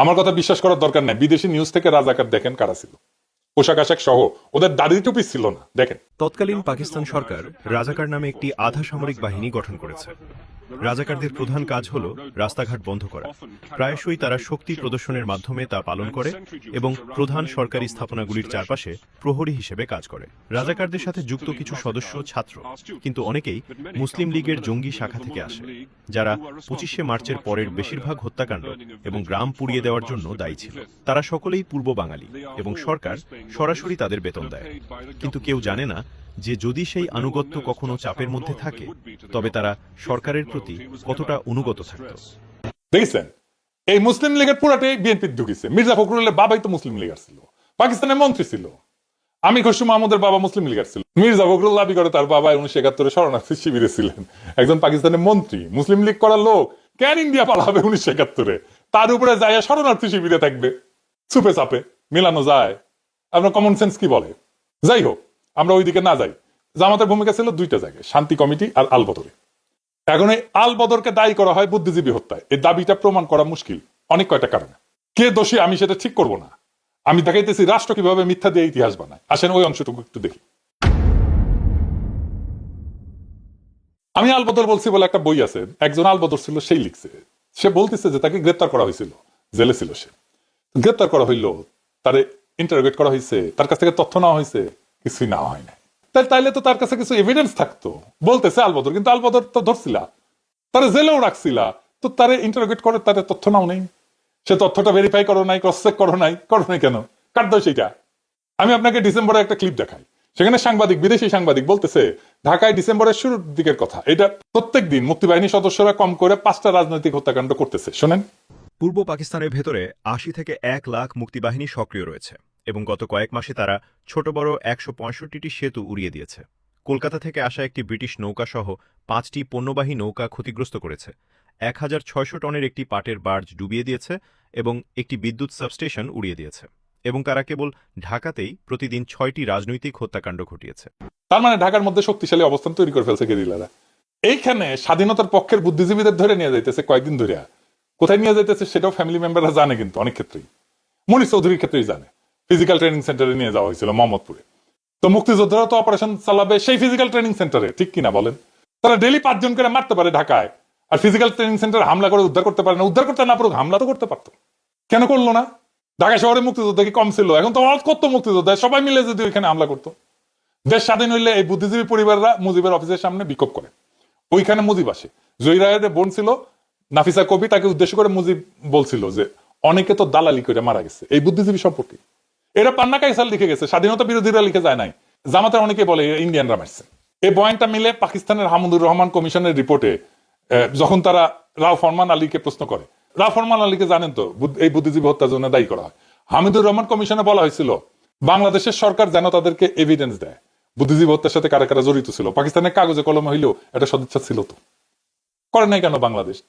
আমার কথা বিশ্বাস করার দরকার নাই, বিদেশি নিউজ থেকে রাজাকার দেখেন কারা ছিল, পোশাক আশাক সহ, ওদের দাড়ি টুপি ছিল না, দেখেন। তৎকালীন পাকিস্তান সরকার রাজাকার নামে একটি আধা সামরিক বাহিনী গঠন করেছে। রাজাকারদের প্রধান কাজ হল রাস্তাঘাট বন্ধ করা। প্রায়শই তারা শক্তি প্রদর্শনের মাধ্যমে তা পালন করে এবং প্রধান সরকারি স্থাপনাগুলির চারপাশে প্রহরী হিসেবে কাজ করে। রাজাকারদের সাথে যুক্ত কিছু সদস্য ছাত্র, কিন্তু অনেকেই মুসলিম লীগের জঙ্গি শাখা থেকে আসে, যারা 25শে মার্চের পরের বেশিরভাগ হত্যাকাণ্ড এবং গ্রাম পুড়িয়ে দেওয়ার জন্য দায়ী ছিল। তারা সকলেই পূর্ব বাঙালি এবং সরকার সরাসরি তাদের বেতন দেয়। কিন্তু কেউ জানে না যে যদি সেই আনুগত্য কখনো চাপের মধ্যে থাকে, তবে তারা সরকারের প্রতি কতটা অনুগত থাকত। দেখছেন, এই মুসলিম লীগের পুরাটাই বিএনপি ঢুকিছে। মির্জা ফখরুলের বাবাই তো মুসলিম লীগার ছিল, পাকিস্তানের মন্ত্রী ছিল। আমি খসরু মাহমুদের বাবা মুসলিম লীগার ছিল। মির্জা ফখরুল দাবি করে তার বাবা 1971 শরণার্থী শিবিরে ছিলেন, একজন পাকিস্তানের মন্ত্রী, মুসলিম লীগ করার লোক। কেন ইন্ডিয়া পালাবে 1971-এ? তার উপরে যায় শরণার্থী শিবিরে থাকবে। চুপে চাপে মেলানো যায়? আপনার কমন সেন্স কি বলে? যাই হোক, আমরা ওইদিকে না যাই। জামাতের ভূমিকা ছিল দুইটা জায়গায়, শান্তি কমিটি আর আলবদরে। এখন এই আলবদরকে দায়ী করা হয় বুদ্ধিজীবী হত্যায়। এই দাবিটা প্রমাণ করা মুশকিল অনেক কয়টা কারণে। কে দোষী আমি সেটা ঠিক করব না, আমি দেখাইতেছি রাষ্ট্র কিভাবে মিথ্যা দিয়ে ইতিহাস বানায়। আসেন ওই অংশটুকু একটু দেখি। আমি আলবদর বলছি বলে একটা বই আছে, একজন আলবদর ছিল, সেই লিখছে। সে বলতেছে যে তাকে গ্রেপ্তার করা হয়েছিল, জেলে ছিল সে। গ্রেপ্তার করা হইল, তারে ইন্টারোগেট করা হয়েছে, তার কাছ থেকে তথ্য নেওয়া হয়েছে, কিছুই নেওয়া হয় না। তাইলে তো তার কাছে কিছু এভিডেন্স থাকতো, বলতেছে আলবদর। কিন্তু আলবদর তো ধরছিলা, তারা জেলেও রাখছিলা, তো তারে ইন্টারোগেট করে তাদের তথ্য নাও নেই, সে তথ্যটা ভেরিফাই করো নাই, ক্রস চেক করো নাই কেন? কার দোষ সেইটা? আমি আপনাকে ডিসেম্বরে একটা ক্লিপ দেখাই, সেখানে সাংবাদিক, বিদেশি সাংবাদিক বলতেছে ঢাকায় ডিসেম্বরের শুরুর দিকের কথা, এটা প্রত্যেক দিন মুক্তিবাহিনী সদস্যরা কম করে 5টা রাজনৈতিক হত্যাকাণ্ড করতেছে। শোনেন, পূর্ব পাকিস্তানের ভেতরে 80 থেকে 1 লাখ মুক্তিবাহিনী সক্রিয় রয়েছে এবং গত কয়েক মাসে তারা ছোট বড় 165টি সেতু উড়িয়ে দিয়েছে। কলকাতা থেকে আসা একটি ব্রিটিশ নৌকা সহ 5টি পণ্যবাহী নৌকা ক্ষতিগ্রস্ত করেছে। 1600 টনের একটি পাটের বার্জ ডুবিয়ে দিয়েছে এবং একটি বিদ্যুৎ সাবস্টেশন উড়িয়ে দিয়েছে। এবং তারা কেবল ঢাকাতেই প্রতিদিন 6টি রাজনৈতিক হত্যাকাণ্ড ঘটিয়েছে। তার মানে ঢাকার মধ্যে শক্তিশালী অবস্থান তৈরি করে ফেলছে গেরিলারা। এইখানে স্বাধীনতার পক্ষের বুদ্ধিজীবীদের ধরে নিয়ে যাইতেছে কয়েকদিন ধরে। কোথায় নিয়ে যাইতেছে সেটাও ফ্যামিলি মেম্বাররা জানে, কিন্তু অনেক ক্ষেত্রেই, মনির চৌধুরীর ক্ষেত্রেই জানে। ফিজিক্যাল ট্রেনিং সেন্টারে নিয়ে যাওয়া হয়েছিল মোহাম্মদপুরে। তো মুক্তিযোদ্ধারা তো অপারেশন চালাবে সেই ফিজিক্যাল ট্রেনিং সেন্টারে, ঠিক কিনা বলেন? তারা ডেইলি 5 জন করে মারতে পারে ঢাকায়, আর ফিজিক্যাল ট্রেনিং সেন্টার হামলা করে উদ্ধার করতে পারে না। উদ্ধার করতে না পারুক, হামলা তো করতে পারতো, কেন করলো না? ঢাকা শহরে মুক্তিযোদ্ধা কি কম ছিল? এখন তো কত মুক্তিযোদ্ধা, সবাই মিলে যদি ওইখানে হামলা করতো। দেশ স্বাধীন হইলে এই বুদ্ধিজীবী পরিবাররা মুজিবের অফিসের সামনে বিক্ষোভ করে, ওইখানে মুজিব আসে। জহিরায়ের বোন ছিল নাফিসা কবি, তাকে উদ্দেশ্য করে মুজিব বলছিল যে অনেকে তো দালালি করে মারা গেছে এই বুদ্ধিজীবী সম্পর্কে। এরা পান্না কাইসাল লিখে গেছে, স্বাধীনতা বিরোধীরা লিখে যায় নাই। জামাতের অনেকে বলে ইন্ডিয়ানরা মারছে। এই বয়ানটা মিলে পাকিস্তানের হামুদুর রহমান কমিশনের রিপোর্টে যখন তারা রাও ফরমান আলীকে প্রশ্ন করে, রাও ফরমান আলীকে জানেন তো এই বুদ্ধিজীবী হত্যার জন্য দায়ী করা হয়। হামিদুর রহমান কমিশনে বলা হয়েছিল বাংলাদেশের সরকার যেন তাদেরকে এভিডেন্স দেয় বুদ্ধিজীবী হত্যার সাথে কারা কারা জড়িত ছিল। পাকিস্তানের কাগজে কলমে হইলেও এটা সদিচ্ছা ছিল, তো করে নাই কেন বাংলাদেশ?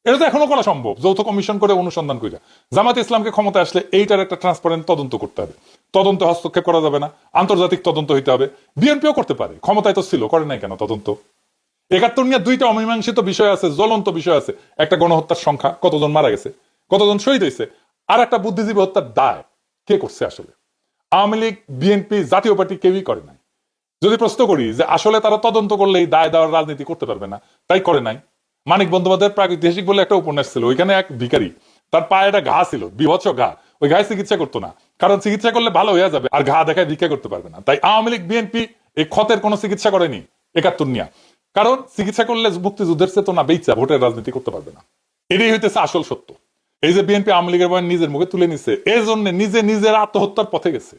এটা তো এখনো করা সম্ভব, যৌথ কমিশন করে অনুসন্ধান করে। জামাত ইসলামকে ক্ষমতা আসলে এইটার একটা ট্রান্সপারেন্ট তদন্ত করতে হবে। তদন্ত হস্তক্ষেপ করা যাবে না, আন্তর্জাতিক তদন্ত হইতে হবে। বিএনপিও করতে পারে, ক্ষমতায় তো ছিল, করে নাই কেন তদন্ত? 71 নিয়ে 2টা অমীমাংসিত বিষয় আছে, জ্বলন্ত বিষয় আছে। একটা গণহত্যার সংখ্যা, কতজন মারা গেছে, কতজন শহীদ হয়েছে, আর একটা বুদ্ধিজীবী হত্যার দায় কে করছে আসলে? আওয়ামী লীগ, বিএনপি, জাতীয় পার্টি কেউই করে নাই। যদি প্রশ্ন করি যে আসলে তারা তদন্ত করলেই দায় দেওয়ার রাজনীতি করতে পারবে না, তাই করে নাই। মানিক বন্দ্যোপাধ্যায়ের প্রাগৈতিহাসিক বলে একটা উপন্যাস ছিল, ওইখানে এক ভিখারি, তার পায়ে একটা ঘা ছিল, বিভৎস ঘা। ওই ঘায়ে চিকিৎসা করতো না, কারণ চিকিৎসা করলে ভালো হয়ে যাবে, আর ঘা দেখায় ভিক্ষা করতে পারবে না। তাই আওয়ামী লীগ, বিএনপি এই ক্ষতের কোনো চিকিৎসা করেনি 71 নিয়ে, কারণ চিকিৎসা করলে মুক্তিযুদ্ধের চেতনা বেইচা ভোটের রাজনীতি করতে পারবে না। এটাই হইতেছে আসল সত্য। এই যে বিএনপি আওয়ামী লীগের বয়ান নিজের মুখে তুলে নিছে, এই জন্য নিজের আত্মহত্যার পথে গেছে।